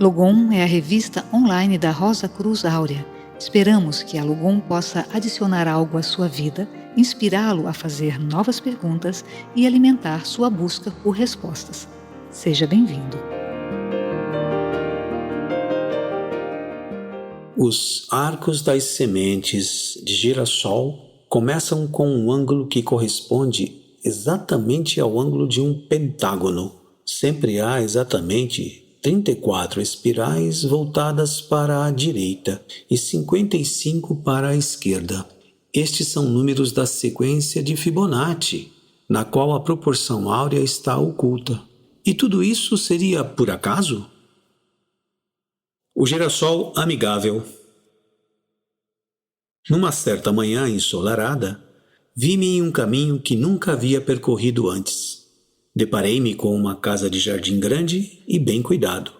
Logom é a revista online da Rosa Cruz Áurea. Esperamos que a Logom possa adicionar algo à sua vida, inspirá-lo a fazer novas perguntas e alimentar sua busca por respostas. Seja bem-vindo. Os arcos das sementes de girassol começam com um ângulo que corresponde exatamente ao ângulo de um pentágono. Sempre há exatamente 34 espirais voltadas para a direita e 55 para a esquerda. Estes são números da sequência de Fibonacci, na qual a proporção áurea está oculta. E tudo isso seria por acaso? O girassol amigável. Numa certa manhã ensolarada, vi-me em um caminho que nunca havia percorrido antes. Deparei-me com uma casa de jardim grande e bem cuidado,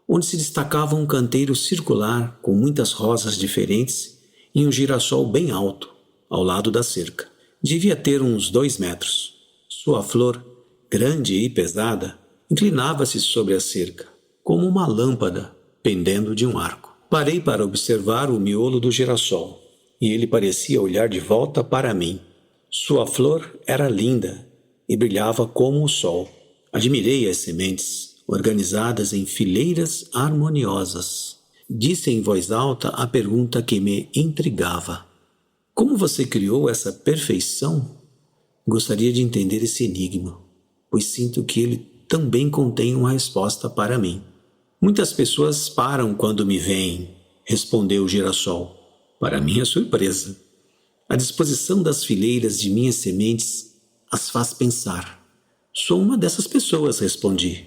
onde se destacava um canteiro circular com muitas rosas diferentes e um girassol bem alto, ao lado da cerca. Devia ter uns 2 metros. Sua flor, grande e pesada, inclinava-se sobre a cerca, como uma lâmpada pendendo de um arco. Parei para observar o miolo do girassol, e ele parecia olhar de volta para mim. Sua flor era linda e brilhava como o sol. Admirei as sementes, organizadas em fileiras harmoniosas. Disse em voz alta a pergunta que me intrigava. Como você criou essa perfeição? Gostaria de entender esse enigma, pois sinto que ele também contém uma resposta para mim. Muitas pessoas param quando me veem, respondeu o girassol. Para minha surpresa, a disposição das fileiras de minhas sementes as faz pensar. Sou uma dessas pessoas, respondi.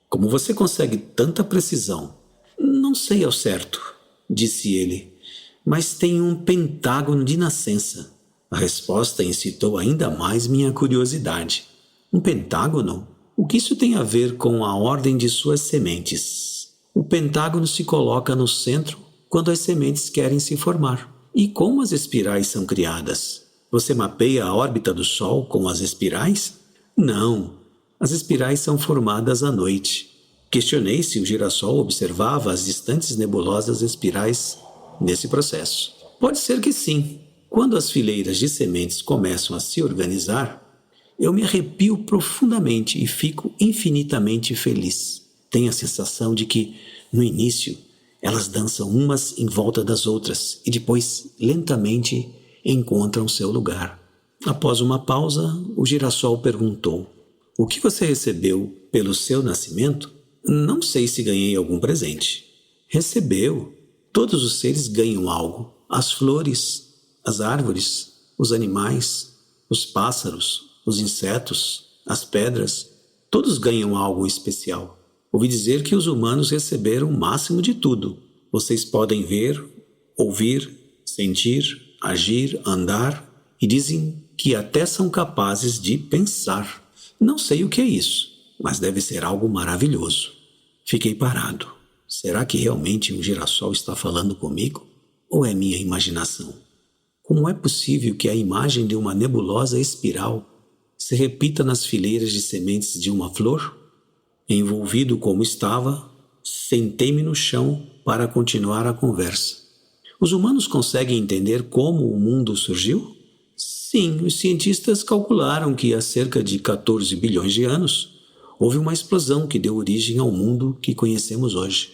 Como você consegue tanta precisão? Não sei ao certo, disse ele, mas tem um pentágono de nascença. A resposta incitou ainda mais minha curiosidade. Um pentágono? O que isso tem a ver com a ordem de suas sementes? O pentágono se coloca no centro quando as sementes querem se formar. E como as espirais são criadas? Você mapeia a órbita do Sol com as espirais? Não, as espirais são formadas à noite. Questionei se o girassol observava as distantes nebulosas espirais nesse processo. Pode ser que sim. Quando as fileiras de sementes começam a se organizar, eu me arrepio profundamente e fico infinitamente feliz. Tenho a sensação de que, no início, elas dançam umas em volta das outras e depois, lentamente, encontram seu lugar. Após uma pausa, o girassol perguntou: o que você recebeu pelo seu nascimento? Não sei se ganhei algum presente. Recebeu. Todos os seres ganham algo. As flores, as árvores, os animais, os pássaros, os insetos, as pedras, todos ganham algo especial. Ouvi dizer que os humanos receberam o máximo de tudo. Vocês podem ver, ouvir, sentir, agir, andar, e dizem que até são capazes de pensar. Não sei o que é isso, mas deve ser algo maravilhoso. Fiquei parado. Será que realmente um girassol está falando comigo? Ou é minha imaginação? Como é possível que a imagem de uma nebulosa espiral se repita nas fileiras de sementes de uma flor? Envolvido como estava, sentei-me no chão para continuar a conversa. Os humanos conseguem entender como o mundo surgiu? Sim, os cientistas calcularam que há cerca de 14 bilhões de anos houve uma explosão que deu origem ao mundo que conhecemos hoje.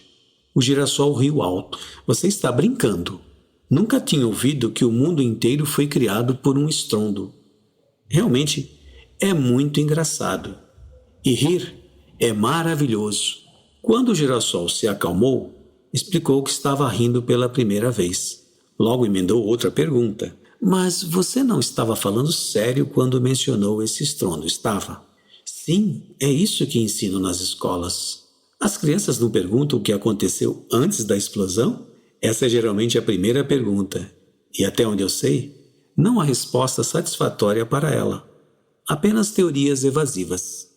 O girassol riu alto. Você está brincando. Nunca tinha ouvido que o mundo inteiro foi criado por um estrondo. Realmente é muito engraçado. E rir é maravilhoso. Quando o girassol se acalmou, explicou que estava rindo pela primeira vez. Logo emendou outra pergunta. Mas você não estava falando sério quando mencionou esse estrondo, estava? Sim, é isso que ensino nas escolas. As crianças não perguntam o que aconteceu antes da explosão? Essa é geralmente a primeira pergunta. E até onde eu sei, não há resposta satisfatória para ela. Apenas teorias evasivas.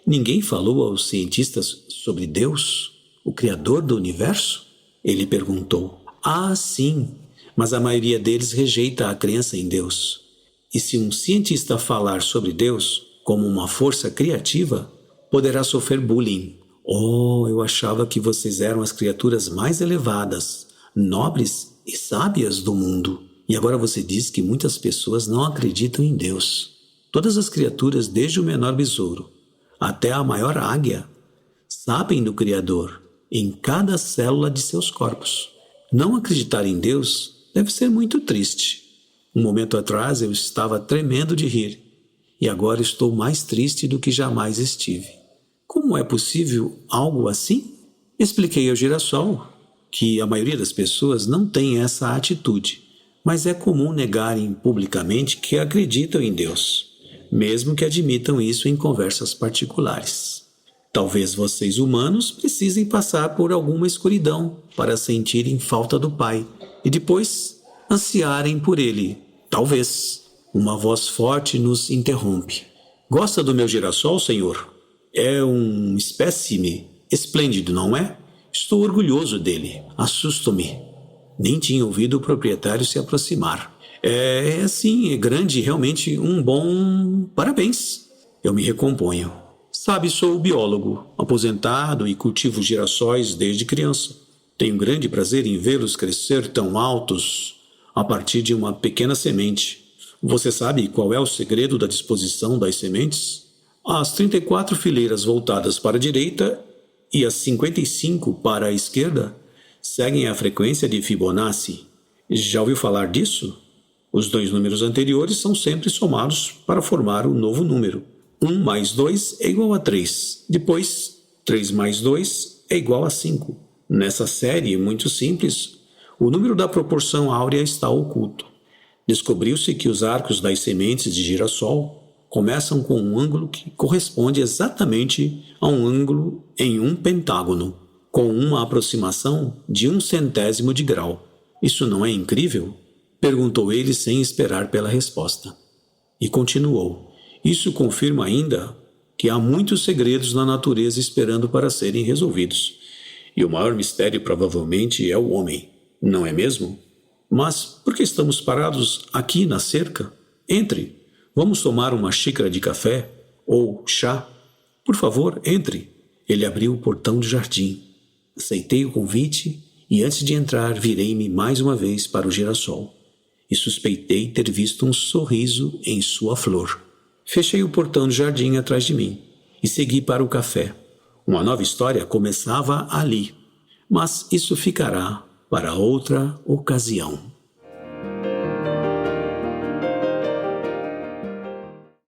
Ninguém falou aos cientistas sobre Deus? O Criador do Universo? Ele perguntou. Ah, sim, mas a maioria deles rejeita a crença em Deus. E se um cientista falar sobre Deus como uma força criativa, poderá sofrer bullying Oh, eu achava que vocês eram as criaturas mais elevadas, nobres e sábias do mundo. E agora você diz que muitas pessoas não acreditam em Deus. Todas as criaturas, desde o menor besouro até a maior águia, sabem do Criador em cada célula de seus corpos. Não acreditar em Deus deve ser muito triste. Um momento atrás eu estava tremendo de rir e agora estou mais triste do que jamais estive. Como é possível algo assim? Expliquei ao girassol que a maioria das pessoas não tem essa atitude, mas é comum negarem publicamente que acreditam em Deus, mesmo que admitam isso em conversas particulares. Talvez vocês humanos precisem passar por alguma escuridão para sentirem falta do Pai e depois ansiarem por Ele. Talvez. Uma voz forte nos interrompe. Gosta do meu girassol, senhor? É um espécime esplêndido, não é? Estou orgulhoso dele. Assusto-me. Nem tinha ouvido o proprietário se aproximar. É grande, realmente um bom... Parabéns. Eu me recomponho. Sabe, sou biólogo, aposentado e cultivo girassóis desde criança. Tenho grande prazer em vê-los crescer tão altos a partir de uma pequena semente. Você sabe qual é o segredo da disposição das sementes? As 34 fileiras voltadas para a direita e as 55 para a esquerda seguem a frequência de Fibonacci. Já ouviu falar disso? Os dois números anteriores são sempre somados para formar um novo número. 1 mais 2 é igual a 3. Depois, 3 mais 2 é igual a 5. Nessa série muito simples, o número da proporção áurea está oculto. Descobriu-se que os arcos das sementes de girassol começam com um ângulo que corresponde exatamente a um ângulo em um pentágono, com uma aproximação de 1/100º de grau. Isso não é incrível? Perguntou ele sem esperar pela resposta. E continuou. Isso confirma ainda que há muitos segredos na natureza esperando para serem resolvidos. E o maior mistério provavelmente é o homem, não é mesmo? Mas por que estamos parados aqui na cerca? Entre. Vamos tomar uma xícara de café ou chá? Por favor, entre. Ele abriu o portão do jardim. Aceitei o convite e antes de entrar virei-me mais uma vez para o girassol e suspeitei ter visto um sorriso em sua flor. Fechei o portão do jardim atrás de mim e segui para o café. Uma nova história começava ali, mas isso ficará para outra ocasião.